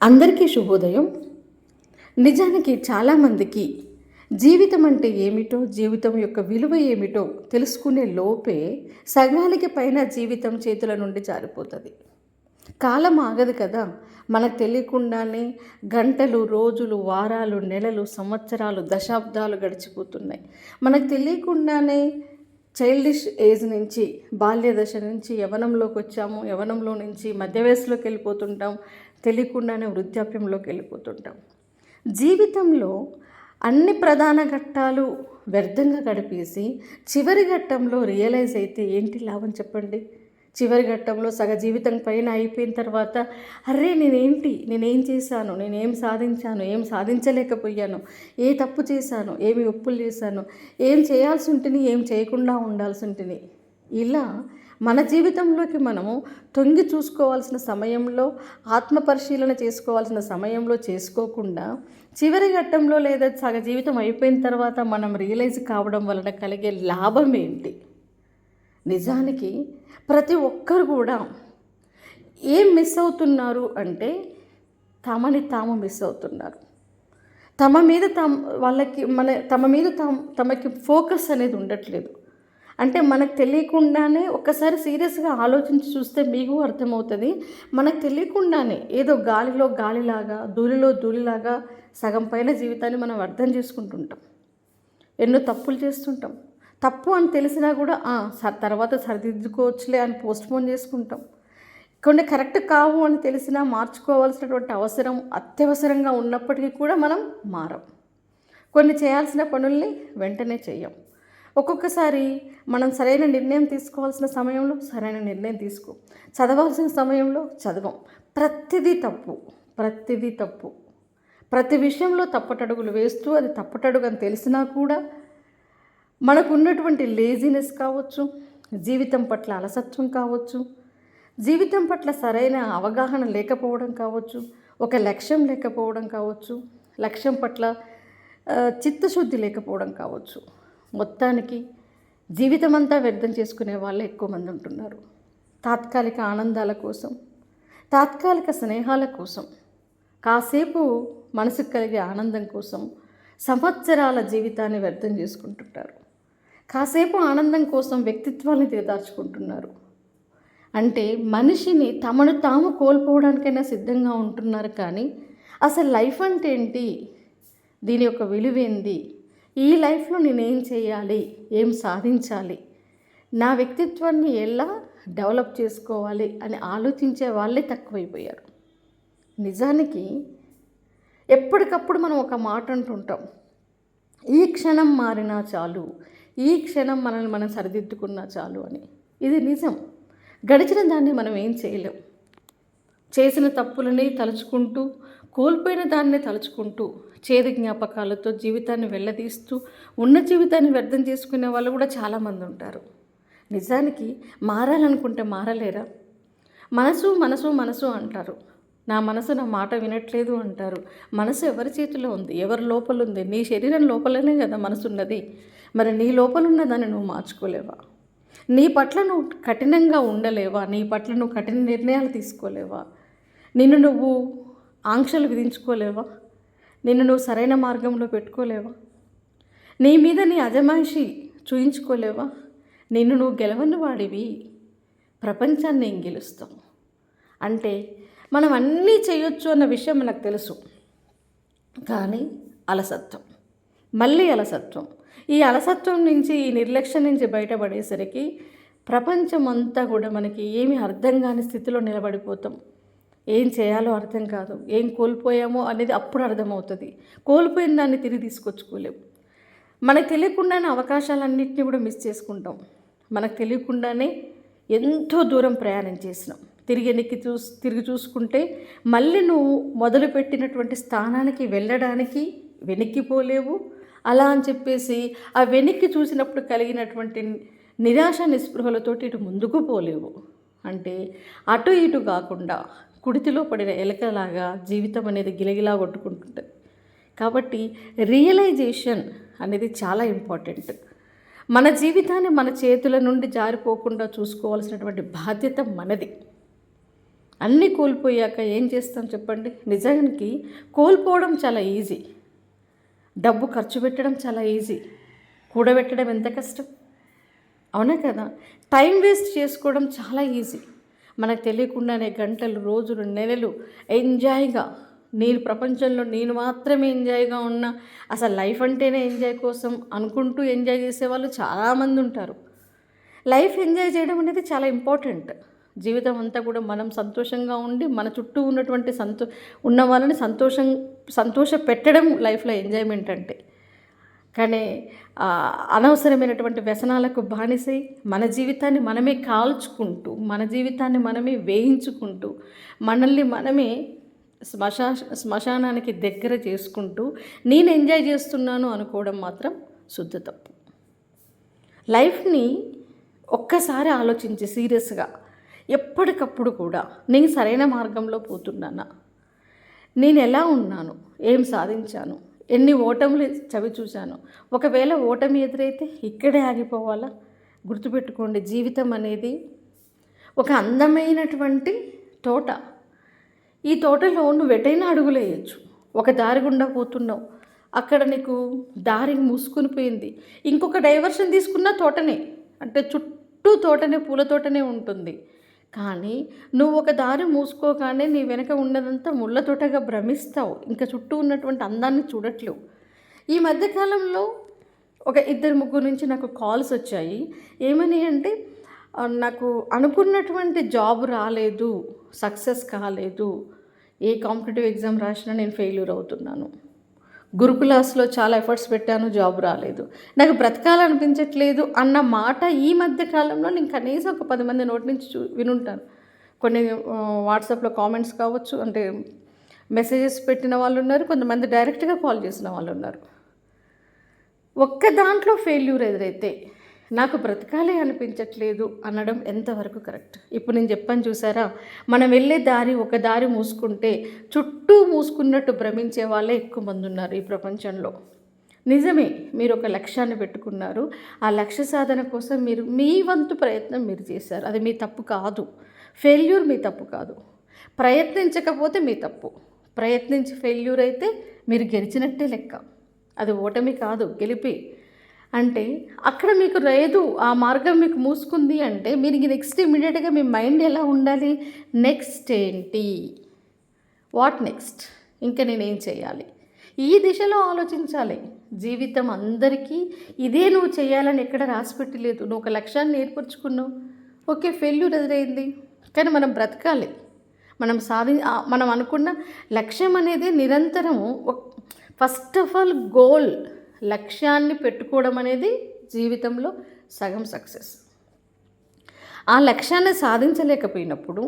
అందరికీ శుభోదయం. నిజానికి చాలామందికి జీవితం అంటే ఏమిటో, జీవితం యొక్క విలువ ఏమిటో తెలుసుకునే లోపే సగానికి పైన జీవితం చేతుల నుండి జారిపోతుంది. కాలం ఆగదు కదా. మనకు తెలియకుండానే గంటలు, రోజులు, వారాలు, నెలలు, సంవత్సరాలు, దశాబ్దాలు గడిచిపోతున్నాయి. మనకు తెలియకుండానే చైల్డిష్ ఏజ్ నుంచి, బాల్య దశ నుంచి యవ్వనంలోకి వచ్చాము. యవ్వనంలో నుంచి మధ్య వయసులోకి వెళ్ళిపోతుంటాం. తెలియకుండానే వృద్ధాప్యంలోకి వెళ్ళిపోతుంటాం. జీవితంలో అన్ని ప్రధాన ఘట్టాలు వ్యర్థంగా గడిపేసి చివరి ఘట్టంలో రియలైజ్ అయితే ఏంటి లాభం చెప్పండి? చివరి ఘట్టంలో సగ జీవితం పైన అయిపోయిన తర్వాత అరే నేనేం చేశాను, నేనేం సాధించాను, ఏం సాధించలేకపోయాను, ఏ తప్పు చేశాను, ఏమి ఒప్పులు చేశాను, ఏం చేయాల్సి ఉంటుంది, ఏం చేయకుండా ఉండాల్సి ఉంటుంది. ఇలా మన జీవితంలోకి మనము తొంగి చూసుకోవాల్సిన సమయంలో, ఆత్మపరిశీలన చేసుకోవాల్సిన సమయంలో చేసుకోకుండా చివరి ఘట్టంలో లేదా సగ జీవితం అయిపోయిన తర్వాత మనం రియలైజ్ కావడం వలన కలిగే లాభం ఏంటి? నిజానికి ప్రతి ఒక్కరు కూడా ఏం మిస్ అవుతున్నారు అంటే తమని తాము మిస్ అవుతున్నారు. తమ మీద తమకి ఫోకస్ అనేది ఉండట్లేదు. అంటే మనకు తెలియకుండానే ఒక్కసారి సీరియస్గా ఆలోచించి చూస్తే మీకు అర్థమవుతుంది. మనకు తెలియకుండానే ఏదో గాలిలో గాలిలాగా, ధూళిలో ధూళిలాగా సగం పైన జీవితాన్ని మనం అర్థం చేసుకుంటుంటాం. ఎన్నో తప్పులు చేస్తుంటాం. తప్పు అని తెలిసినా కూడా తర్వాత సరిదిద్దుకోవచ్చులే అని పోస్ట్పోన్ చేసుకుంటాం. కొన్ని కరెక్ట్ కావు అని తెలిసినా మార్చుకోవాల్సినటువంటి అవసరం అత్యవసరంగా ఉన్నప్పటికీ కూడా మనం మారం. కొన్ని చేయాల్సిన పనుల్ని వెంటనే చెయ్యం. ఒక్కొక్కసారి మనం సరైన నిర్ణయం తీసుకోవాల్సిన సమయంలో సరైన నిర్ణయం తీసుకోం. చదవాల్సిన సమయంలో చదవం. ప్రతిదీ తప్పు. ప్రతి విషయంలో తప్పటడుగులు వేస్తూ అది తప్పటడుగు అని తెలిసినా కూడా మనకు ఉన్నటువంటి లేజినెస్ కావచ్చు, జీవితం పట్ల అలసత్వం కావచ్చు, జీవితం పట్ల సరైన అవగాహన లేకపోవడం కావచ్చు, ఒక లక్ష్యం లేకపోవడం కావచ్చు, లక్ష్యం పట్ల చిత్తశుద్ధి లేకపోవడం కావచ్చు. మొత్తానికి జీవితం అంతా వ్యర్థం చేసుకునే వాళ్ళే ఎక్కువ మంది ఉంటున్నారు. తాత్కాలిక ఆనందాల కోసం, తాత్కాలిక స్నేహాల కోసం, కాసేపు మనసుకు కలిగే ఆనందం కోసం సంవత్సరాల జీవితాన్ని వ్యర్థం చేసుకుంటుంటారు. కాసేపు ఆనందం కోసం వ్యక్తిత్వాన్ని దిగదార్చుకుంటున్నారు. అంటే మనిషిని తమను తాము కోల్పోవడానికైనా సిద్ధంగా ఉంటున్నారు. కానీ అసలు లైఫ్ అంటే ఏంటి, దీని యొక్క విలువేంది, ఈ లైఫ్లో నేనేం చేయాలి, ఏం సాధించాలి, నా వ్యక్తిత్వాన్ని ఎలా డెవలప్ చేసుకోవాలి అని ఆలోచించే వాళ్ళే తక్కువైపోయారు. నిజానికి ఎప్పటికప్పుడు మనం ఒక మాట అంటుంటాం, ఈ క్షణం మారినా చాలు, ఈ క్షణం మనల్ని మనం సరిదిద్దుకున్నా చాలు అని. ఇది నిజం. గడిచిన దాన్ని మనం ఏం చేయలేం. చేసిన తప్పులని తలుచుకుంటూ, కోల్పోయిన దాన్ని తలుచుకుంటూ, చేదు జ్ఞాపకాలతో జీవితాన్ని వెళ్ళదీస్తూ ఉన్న జీవితాన్ని వ్యర్థం చేసుకునే వాళ్ళు కూడా చాలామంది ఉంటారు. నిజానికి మారాలనుకుంటే మారలేరా? మనసు అంటారు. నా మనసు నా మాట వినట్లేదు అంటారు. మనసు ఎవరి చేతిలో ఉంది, ఎవరి లోపల ఉంది? నీ శరీరం లోపలనే కదా మనసు ఉన్నది. మరి నీ లోపల ఉన్నదాన్ని నువ్వు మార్చుకోలేవా? నీ పట్ల నువ్వు కఠినంగా ఉండలేవా? నీ పట్ల నువ్వు కఠిన నిర్ణయాలు తీసుకోలేవా? నిన్ను నువ్వు ఆంక్షలు విధించుకోలేవా? నిన్ను నువ్వు సరైన మార్గంలో పెట్టుకోలేవా? నీ మీద నీ అజమాయిషి చూయించుకోలేవా? నిన్ను నువ్వు గెలవని వాడివి, ప్రపంచాన్ని ఏం గెలుస్తావు? అంటే మనం అన్నీ చేయొచ్చు అన్న విషయం మనకు తెలుసు. కానీ మళ్ళీ అలసత్వం. ఈ అలసత్వం నుంచి, ఈ నిర్లక్ష్యం నుంచి బయటపడేసరికి ప్రపంచం అంతా కూడా మనకి ఏమి అర్థం కాని స్థితిలో నిలబడిపోతాం. ఏం చేయాలో అర్థం కాదు. ఏం కోల్పోయామో అనేది అప్పుడు అర్థమవుతుంది. కోల్పోయిన దాన్ని తిరిగి తీసుకొచ్చుకోలేం. మనకు తెలియకుండానే అవకాశాలన్నింటినీ కూడా మిస్ చేసుకుంటాం. మనకు తెలియకుండానే ఎంతో దూరం ప్రయాణం చేసినాం. తిరిగి చూసుకుంటే మళ్ళీ నువ్వు మొదలుపెట్టినటువంటి స్థానానికి వెళ్ళడానికి వెనక్కిపోలేవు. అలా అని చెప్పేసి ఆ వెనక్కి చూసినప్పుడు కలిగినటువంటి నిరాశ నిస్పృహలతోటి ఇటు ముందుకు పోలేవు. అంటే అటు ఇటు కాకుండా కుడితిలో పడిన ఎలకలాగా జీవితం అనేది గిలగిలా కొట్టుకుంటుంది. కాబట్టి రియలైజేషన్ అనేది చాలా ఇంపార్టెంట్. మన జీవితాన్ని మన చేతుల నుండి జారిపోకుండా చూసుకోవాల్సినటువంటి బాధ్యత మనది. అన్నీ కోల్పోయాక ఏం చేస్తాం చెప్పండి? నిజానికి కోల్పోవడం చాలా ఈజీ, డబ్బు ఖర్చు పెట్టడం చాలా ఈజీ, కూడబెట్టడం ఎంత కష్టం, అవునా కదా? టైం వేస్ట్ చేసుకోవడం చాలా ఈజీ. మనకు తెలియకుండానే గంటలు, రోజులు, నెలలు ఎంజాయ్గా, నేను ప్రపంచంలో నేను మాత్రమే ఎంజాయ్గా ఉన్నా, అసలు లైఫ్ అంటేనే ఎంజాయ్ కోసం అనుకుంటూ ఎంజాయ్ చేసేవాళ్ళు చాలామంది ఉంటారు. లైఫ్ ఎంజాయ్ చేయడం అనేది చాలా ఇంపార్టెంట్. జీవితం అంతా కూడా మనం సంతోషంగా ఉండి మన చుట్టూ ఉన్నటువంటి ఉన్న వాళ్ళని సంతోష పెట్టడం లైఫ్లో ఎంజాయ్మెంట్ అంటే. కానీ అనవసరమైనటువంటి వ్యసనాలకు బానిసై మన జీవితాన్ని మనమే కాల్చుకుంటూ, మన జీవితాన్ని మనమే వేయించుకుంటూ, మనల్ని మనమే శ్మశానానికి దగ్గర చేసుకుంటూ నేను ఎంజాయ్ చేస్తున్నాను అనుకోవడం మాత్రం శుద్ధ తప్పు. లైఫ్ని ఒక్కసారి ఆలోచించి సీరియస్గా ఎప్పటికప్పుడు కూడా నేను సరైన మార్గంలో పోతున్నానా, నేను ఎలా ఉన్నాను, ఏం సాధించాను, ఎన్ని ఓటములు చవి చూశాను. ఒకవేళ ఓటమి ఎదురైతే ఇక్కడే ఆగిపోవాలా? గుర్తుపెట్టుకోండి, జీవితం అనేది ఒక అందమైనటువంటి తోట. ఈ తోటలో నువ్వు ఎటైనా అడుగులు వేయచ్చు. ఒక దారి గుండా పోతున్నావు, అక్కడ నీకు దారి మూసుకొని పోయింది, ఇంకొక డైవర్షన్ తీసుకున్న తోటనే, అంటే చుట్టూ తోటనే, పూల తోటనే ఉంటుంది. కానీ నువ్వు ఒక దారి మూసుకోగానే నీ వెనక ఉన్నదంతా ముళ్ళ తోటగా భ్రమిస్తావు, ఇంకా చుట్టూ ఉన్నటువంటి అందాన్ని చూడట్లేవు. ఈ మధ్యకాలంలో ఒక 2-3 నుంచి నాకు కాల్స్ వచ్చాయి. ఏమని అంటే, నాకు అనుకున్నటువంటి జాబ్ రాలేదు, సక్సెస్ కాలేదు, ఏ కాంపిటేటివ్ ఎగ్జామ్ రాసినా నేను ఫెయిల్యూర్ అవుతున్నాను, గురుకులాస్లో చాలా ఎఫర్ట్స్ పెట్టాను, జాబ్ రాలేదు, నాకు బ్రతకాలనిపించట్లేదు అన్న మాట ఈ మధ్య కాలంలో నేను కనీసం ఒక 10 మంది నోటి నుంచి వినుంటాను. కొన్ని వాట్సాప్లో కామెంట్స్ కావచ్చు, అంటే మెసేజెస్ పెట్టిన వాళ్ళు ఉన్నారు, కొంతమంది డైరెక్ట్గా కాల్ చేసిన వాళ్ళు ఉన్నారు. ఒక్క దాంట్లో ఫెయిల్యూర్ ఎదురైతే నాకు బ్రతకాలే అనిపించట్లేదు అనడం ఎంతవరకు కరెక్ట్? ఇప్పుడు నేను చెప్పాను చూసారా, మనం వెళ్ళే దారి ఒక దారి మూసుకుంటే చుట్టూ మూసుకున్నట్టు భ్రమించే వాళ్ళే ఎక్కువ మంది ఉన్నారు ఈ ప్రపంచంలో. నిజమే, మీరు ఒక లక్ష్యాన్ని పెట్టుకున్నారు, ఆ లక్ష్య సాధన కోసం మీరు మీ వంతు ప్రయత్నం మీరు చేశారు, అది మీ తప్పు కాదు. ఫెయిల్యూర్ మీ తప్పు కాదు, ప్రయత్నించకపోతే మీ తప్పు. ప్రయత్నించి ఫెయిల్యూర్ అయితే మీరు గెలిచినట్టే లెక్క, అది ఓటమి కాదు, గెలిపి. అంటే అక్కడ మీకు లేదు, ఆ మార్గం మీకు మూసుకుంది అంటే మీరు నెక్స్ట్ ఇమీడియట్గా మీ మైండ్ ఎలా ఉండాలి? నెక్స్ట్ ఏంటి, వాట్ నెక్స్ట్, ఇంకా నేనేం చేయాలి, ఈ దిశలో ఆలోచించాలి. జీవితం అందరికీ ఇదే నువ్వు చేయాలని ఎక్కడ రాసిపెట్టలేదు. నువ్వు ఒక లక్ష్యాన్ని ఏర్పరచుకున్నావు, ఓకే, ఫెయిల్యూర్ ఎదురైంది, కానీ మనం బ్రతకాలి. మనం అనుకున్న లక్ష్యం అనేది నిరంతరము. ఫస్ట్ ఆఫ్ ఆల్ గోల్, లక్ష్యాన్ని పెట్టుకోవడం అనేది జీవితంలో సగం సక్సెస్. ఆ లక్ష్యాన్ని సాధించలేకపోయినప్పుడు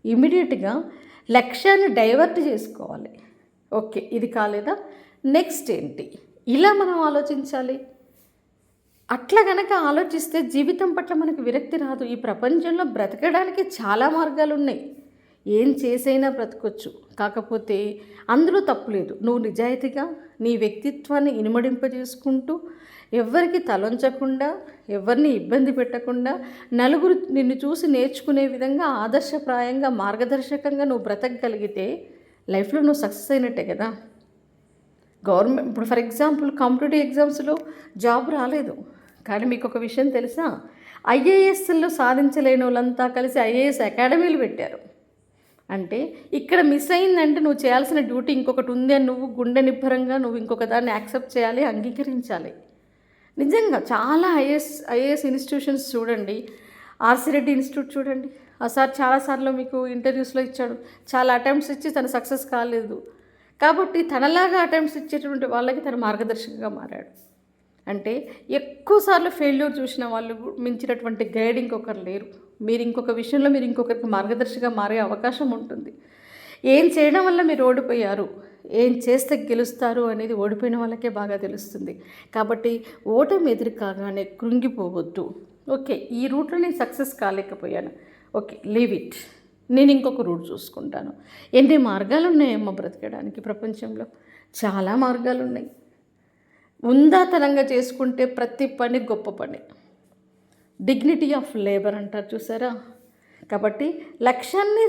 ఇమ్మీడియట్గా లక్ష్యాన్ని డైవర్ట్ చేసుకోవాలి. ఓకే, ఇది కాలేదా, నెక్స్ట్ ఏంటి, ఇలా మనం ఆలోచించాలి. అట్లా కనుక ఆలోచిస్తే జీవితం పట్ల మనకు విరక్తి రాదు. ఈ ప్రపంచంలో బ్రతకడానికి చాలా మార్గాలు ఉన్నాయి, ఏం చేసైనా బ్రతకొచ్చు. కాకపోతే అందులో తప్పులేదు, నువ్వు నిజాయితీగా నీ వ్యక్తిత్వాన్ని ఇనుమడింపజేసుకుంటూ, ఎవరికి తలొంచకుండా, ఎవరిని ఇబ్బంది పెట్టకుండా, నలుగురు నిన్ను చూసి నేర్చుకునే విధంగా ఆదర్శప్రాయంగా, మార్గదర్శకంగా నువ్వు బ్రతకగలిగితే లైఫ్లో నువ్వు సక్సెస్ అయినట్టే కదా. గవర్నమెంట్ ఇప్పుడు ఫర్ ఎగ్జాంపుల్ కాంపిటేటివ్ ఎగ్జామ్స్లో జాబ్ రాలేదు, కానీ మీకు ఒక విషయం తెలుసా, ఐఏఎస్లో సాధించలేని వాళ్ళంతా కలిసి ఐఏఎస్ అకాడమీలు పెట్టారు. అంటే ఇక్కడ మిస్ అయిందంటే నువ్వు చేయాల్సిన డ్యూటీ ఇంకొకటి ఉంది అని నువ్వు గుండె నిబ్బరంగా నువ్వు ఇంకొక దాన్ని యాక్సెప్ట్ చేయాలి, అంగీకరించాలి. నిజంగా చాలా ఐఏఎస్ ఇన్స్టిట్యూషన్స్ చూడండి, ఆర్సి రెడ్డి ఇన్స్టిట్యూట్ చూడండి, ఆ సార్ చాలాసార్లు మీకు ఇంటర్వ్యూస్లో ఇచ్చాడు, చాలా అటెంప్ట్స్ ఇచ్చి తను సక్సెస్ కాలేదు, కాబట్టి తనలాగా అటెంప్ట్స్ ఇచ్చేటువంటి వాళ్ళకి తను మార్గదర్శకంగా మారాడు. అంటే ఎక్కువసార్లు ఫెయిల్యూర్ చూసిన వాళ్ళు మించినటువంటి గైడ్ ఇంకొకరు లేరు. మీరు ఇంకొక విషయంలో మీరు ఇంకొకరికి మార్గదర్శిగా మారే అవకాశం ఉంటుంది. ఏం చేయడం వల్ల మీరు ఓడిపోయారు, ఏం చేస్తే గెలుస్తారు అనేది ఓడిపోయిన వాళ్ళకే బాగా తెలుస్తుంది. కాబట్టి ఓటమి ఎదురు కాగానే కృంగిపోవద్దు. ఓకే, ఈ రూట్లో నేను సక్సెస్ కాలేకపోయాను, ఓకే, లీవ్ ఇట్, నేను ఇంకొక రూట్ చూసుకుంటాను. ఎన్ని మార్గాలు ఉన్నాయమ్మా బ్రతకడానికి ప్రపంచంలో, చాలా మార్గాలు ఉన్నాయి. ఉందాతనంగా చేసుకుంటే ప్రతి పని గొప్ప పని. డిగ్నిటీ ఆఫ్ లేబర్ అంటారు చూసారా, కాబట్టి లక్ష్యాన్ని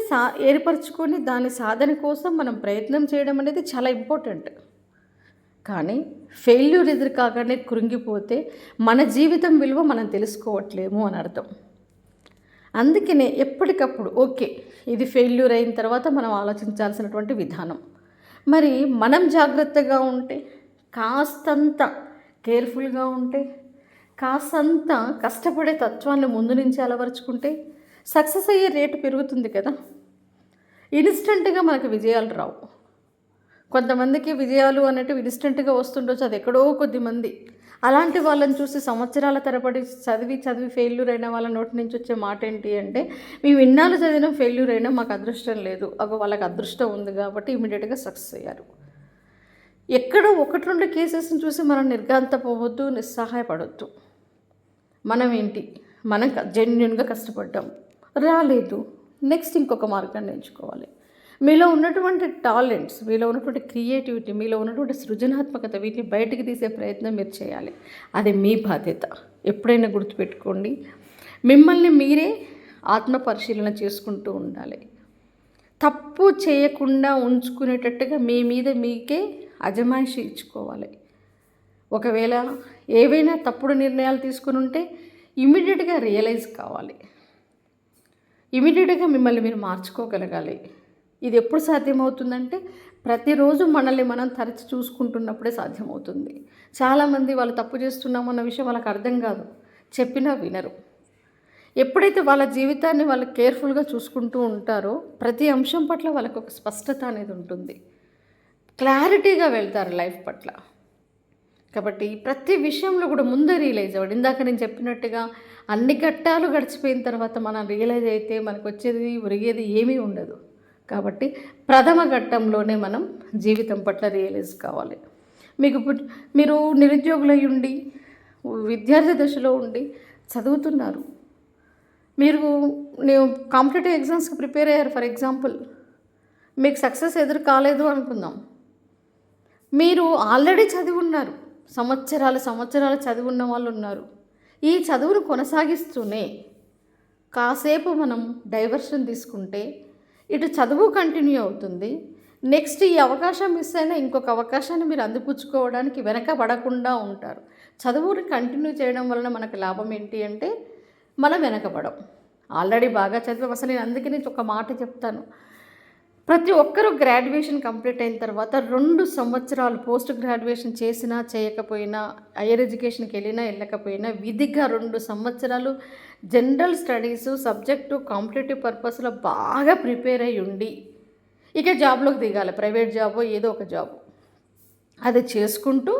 ఏర్పరచుకొని దాని సాధన కోసం మనం ప్రయత్నం చేయడం అనేది చాలా ఇంపార్టెంట్. కానీ ఫెయిల్యూర్ ఎదురు కాగానే కృంగిపోతే మన జీవితం విలువ మనం తెలుసుకోవట్లేము అని అర్థం. అందుకనే ఎప్పటికప్పుడు ఓకే, ఇది ఫెయిల్యూర్ అయిన తర్వాత మనం ఆలోచించాల్సినటువంటి విధానం. మరి మనం జాగ్రత్తగా ఉంటే, కాస్తంత కేర్ఫుల్గా ఉంటే, కాస్తంత కష్టపడే తత్వాన్ని ముందు నుంచి అలవరుచుకుంటే సక్సెస్ అయ్యే రేటు పెరుగుతుంది కదా. ఇన్స్టెంట్గా మనకు విజయాలు రావు. కొంతమందికి విజయాలు అనేటివి ఇన్స్టెంట్గా వస్తుండొచ్చు, అది ఎక్కడో కొద్దిమంది. అలాంటి వాళ్ళని చూసి సంవత్సరాల తరబడి చదివి ఫెయిల్యూర్ అయిన వాళ్ళ నోటి నుంచి వచ్చే మాట ఏంటి అంటే, మేము ఇన్నాళ్ళు చదివిన ఫెయిల్యూర్ అయినా మాకు అదృష్టం లేదు. వాళ్ళకి అదృష్టం ఉంది కాబట్టి ఇమీడియట్గా సక్సెస్ అయ్యారు. ఎక్కడో 1-2 కేసెస్ని చూసి మనం నిర్ఘాంతపోవద్దు, నిస్సహాయపడొద్దు. మనం ఏంటి, మనం జెన్యున్గా కష్టపడ్డాం, రాలేదు, నెక్స్ట్ ఇంకొక మార్గాన్ని ఎంచుకోవాలి. మీలో ఉన్నటువంటి టాలెంట్స్, మీలో ఉన్నటువంటి క్రియేటివిటీ, మీలో ఉన్నటువంటి సృజనాత్మకత, వీటిని బయటికి తీసే ప్రయత్నం మీరు చేయాలి. అది మీ బాధ్యత. ఎప్పుడైనా గుర్తుపెట్టుకోండి, మిమ్మల్ని మీరే ఆత్మ పరిశీలన చేసుకుంటూ ఉండాలి. తప్పు చేయకుండా ఉంచుకునేటట్టుగా మీ మీద మీకే అజమాయిషి ఇచ్చుకోవాలి. ఒకవేళ ఏవైనా తప్పుడు నిర్ణయాలు తీసుకుని ఉంటే ఇమీడియట్గా రియలైజ్ కావాలి. ఇమీడియట్గా మిమ్మల్ని మీరు మార్చుకోగలగాలి. ఇది ఎప్పుడు సాధ్యమవుతుందంటే, ప్రతిరోజు మనల్ని మనం తరచి చూసుకుంటున్నప్పుడే సాధ్యమవుతుంది. చాలామంది వాళ్ళు తప్పు చేస్తున్నామన్న విషయం వాళ్ళకి అర్థం కాదు, చెప్పినా వినరు. ఎప్పుడైతే వాళ్ళ జీవితాన్ని వాళ్ళు కేర్ఫుల్గా చూసుకుంటూ ఉంటారో ప్రతి అంశం పట్ల వాళ్ళకు ఒక స్పష్టత అనేది ఉంటుంది, క్లారిటీగా వెళ్తారు లైఫ్ పట్ల. కాబట్టి ప్రతి విషయంలో కూడా ముందే రియలైజ్ అవ్వడం. ఇందాక నేను చెప్పినట్టుగా అన్ని ఘట్టాలు గడిచిపోయిన తర్వాత మనం రియలైజ్ అయితే మనకు వచ్చేది ఒరిగేది ఏమీ ఉండదు. కాబట్టి ప్రథమ ఘట్టంలోనే మనం జీవితం పట్ల రియలైజ్ కావాలి. మీరు నిరుద్యోగులై ఉండి, విద్యార్థి దశలో ఉండి చదువుతున్నారు, మీరు కాంపిటేటివ్ ఎగ్జామ్స్కి ప్రిపేర్ అయ్యారు. ఫర్ ఎగ్జాంపుల్, మీకు సక్సెస్ ఎదురు కాలేదు అనుకుందాం. మీరు ఆల్రెడీ చదివి ఉన్నారు, సంవత్సరాలు చదివి ఉన్న వాళ్ళు ఉన్నారు. ఈ చదువును కొనసాగిస్తూనే కాసేపు మనం డైవర్షన్ తీసుకుంటే ఇటు చదువు కంటిన్యూ అవుతుంది. నెక్స్ట్ ఈ అవకాశం మిస్ అయినా ఇంకొక అవకాశాన్ని మీరు అందిపుచ్చుకోవడానికి వెనకబడకుండా ఉంటారు. చదువుని కంటిన్యూ చేయడం వలన మనకు లాభం ఏంటి అంటే, మనం వెనకబడం. ఆల్రెడీ బాగా చదివాం. అసలు నేను అందుకే నేను ఒక మాట చెప్తాను, ప్రతి ఒక్కరూ గ్రాడ్యుయేషన్ కంప్లీట్ అయిన తర్వాత 2 సంవత్సరాలు పోస్ట్ గ్రాడ్యుయేషన్ చేసినా చేయకపోయినా, హైయర్ ఎడ్యుకేషన్కి వెళ్ళకపోయినా విధిగా 2 సంవత్సరాలు జనరల్ స్టడీసు సబ్జెక్టు కాంపిటేటివ్ పర్పస్లో బాగా ప్రిపేర్ అయ్యి ఉండి ఇక జాబ్లోకి దిగాలి. ప్రైవేట్ జాబో ఏదో ఒక జాబ్ అది చేసుకుంటూ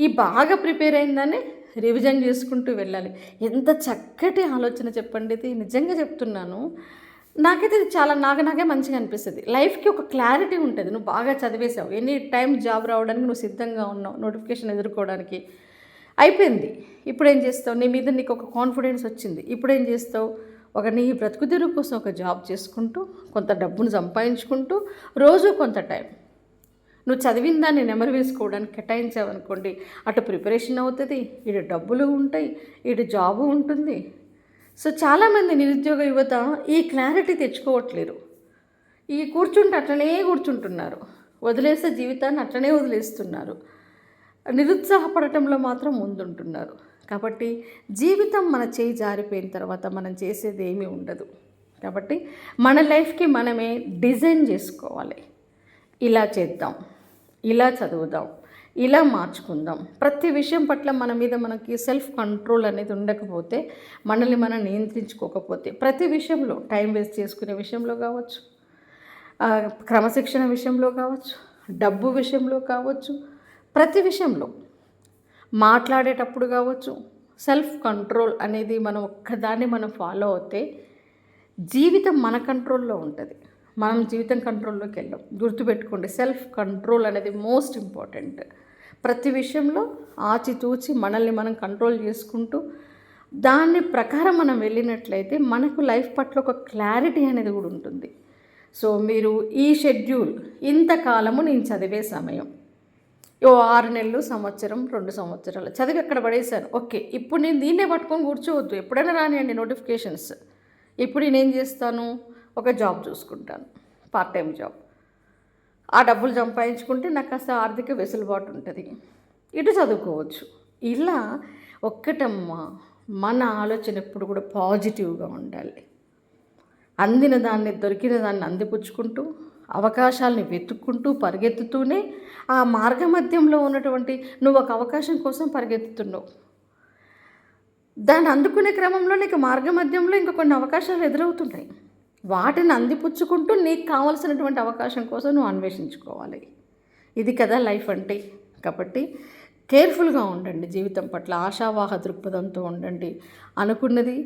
ఈ బాగా ప్రిపేర్ అయిందని రివిజన్ చేసుకుంటూ వెళ్ళాలి. ఎంత చక్కటి ఆలోచన చెప్పండి ఇది. నిజంగా చెప్తున్నాను, నాకైతే ఇది చాలా నాకే మంచిగా అనిపిస్తుంది. లైఫ్కి ఒక క్లారిటీ ఉంటుంది. నువ్వు బాగా చదివేసావు, ఎనీ టైం జాబ్ రావడానికి నువ్వు సిద్ధంగా ఉన్నావు, నోటిఫికేషన్ ఎదుర్కోవడానికి అయిపోయింది. ఇప్పుడు ఏం చేస్తావు, నీ మీద నీకు ఒక కాన్ఫిడెన్స్ వచ్చింది. ఇప్పుడు ఏం చేస్తావు, నీ బ్రతుకు తెరువు కోసం ఒక జాబ్ చేసుకుంటూ కొంత డబ్బును సంపాదించుకుంటూ రోజు కొంత టైం నువ్వు చదివిన దాన్ని నెమరు వేసుకోవడానికి కేటాయించావనుకోండి, అటు ప్రిపరేషన్ అవుతుంది, ఇటు డబ్బులు ఉంటాయి, ఇటు జాబు ఉంటుంది. సో చాలామంది నిరుద్యోగ యువత ఈ క్లారిటీ తెచ్చుకోవట్లేరు. అట్లనే కూర్చుంటున్నారు, వదిలేసే జీవితాన్ని అట్లనే వదిలేస్తున్నారు, నిరుత్సాహపడటంలో మాత్రం ముందుంటున్నారు. కాబట్టి జీవితం మన చేయి జారిపోయిన తర్వాత మనం చేసేది ఏమీ ఉండదు. కాబట్టి మన లైఫ్కి మనమే డిజైన్ చేసుకోవాలి. ఇలా చేద్దాం, ఇలా చదువుదాం, ఇలా మార్చుకుందాం. ప్రతి విషయం పట్ల మన మీద మనకి సెల్ఫ్ కంట్రోల్ అనేది ఉండకపోతే, మనల్ని మనం నియంత్రించుకోకపోతే, ప్రతి విషయంలో టైం వేస్ట్ చేసుకునే విషయంలో కావచ్చు, క్రమశిక్షణ విషయంలో కావచ్చు, డబ్బు విషయంలో కావచ్చు, ప్రతి విషయంలో మాట్లాడేటప్పుడు కావచ్చు, సెల్ఫ్ కంట్రోల్ అనేది మనం ఒక్కదాన్ని మనం ఫాలో అవుతే జీవితం మన కంట్రోల్లో ఉంటుంది. మనం జీవితం కంట్రోల్లోకి వెళ్ళాం. గుర్తుపెట్టుకోండి, సెల్ఫ్ కంట్రోల్ అనేది మోస్ట్ ఇంపార్టెంట్. ప్రతి విషయంలో ఆచితూచి మనల్ని మనం కంట్రోల్ చేసుకుంటూ దాని ప్రకారం మనం వెళ్ళినట్లయితే మనకు లైఫ్ పట్ల ఒక క్లారిటీ అనేది కూడా ఉంటుంది. సో మీరు ఈ షెడ్యూల్, ఇంతకాలము నేను చదివే సమయం 6 నెలలు, సంవత్సరం, 2 సంవత్సరాలు చదివి అక్కడ పడేశాను. ఓకే, ఇప్పుడు నేను దీన్నే పట్టుకొని కూర్చోవద్దు. ఎప్పుడైనా రానియండి నోటిఫికేషన్స్, ఇప్పుడు నేనేం చేస్తాను, ఒక జాబ్ చూసుకుంటాను, పార్ట్ టైం జాబ్. ఆ డబ్బులు సంపాదించుకుంటే నాకు కాస్త ఆర్థిక వెసులుబాటు ఉంటుంది, ఇటు చదువుకోవచ్చు. ఇలా ఒక్కటమ్మా, మన ఆలోచన ఎప్పుడు కూడా పాజిటివ్గా ఉండాలి. అందిన దాన్ని, దొరికిన దాన్ని అందిపుచ్చుకుంటూ, అవకాశాలని వెతుక్కుంటూ పరిగెత్తుతూనే ఆ మార్గ మధ్యంలో ఉన్నటువంటి నువ్వు ఒక అవకాశం కోసం పరిగెత్తుతున్నావు. దాన్ని అందుకునే క్రమంలో నీకు మార్గ మధ్యంలో ఇంకా కొన్ని అవకాశాలు ఎదురవుతుంటాయి. వాటిని అందిపుచ్చుకుంటూ నీకు కావాల్సినటువంటి అవకాశం కోసం నువ్వు అన్వేషించుకోవాలి. ఇది కదా లైఫ్ అంటే. కాబట్టి కేర్ఫుల్గా ఉండండి, జీవితం పట్ల ఆశావాహ దృక్పథంతో ఉండండి. అనుకున్నది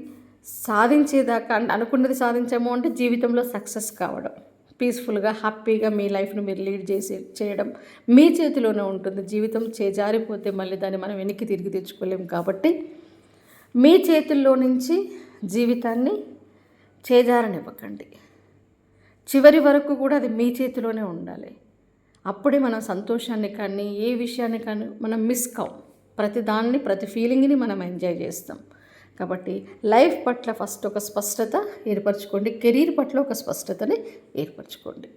సాధించేదాకా, అనుకున్నది సాధించాము అంటే జీవితంలో సక్సెస్ కావడం, పీస్ఫుల్గా హ్యాపీగా మీ లైఫ్ను మీరు లీడ్ చేయడం మీ చేతిలోనే ఉంటుంది. జీవితం చేజారిపోతే మళ్ళీ దాన్ని మనం వెనక్కి తిరిగి తెచ్చుకోలేము. కాబట్టి మీ చేతుల్లో నుంచి జీవితాన్ని చేజారనివ్వకండి. చివరి వరకు కూడా అది మీ చేతిలోనే ఉండాలి. అప్పుడే మనం సంతోషాన్ని కానీ ఏ విషయాన్ని కానీ మనం మిస్ కాం. ప్రతి దాన్ని, ప్రతి ఫీలింగ్ని మనం ఎంజాయ్ చేస్తాం. కాబట్టి లైఫ్ పట్ల ఫస్ట్ ఒక స్పష్టత ఏర్పరచుకోండి, కెరీర్ పట్ల ఒక స్పష్టతని ఏర్పరచుకోండి.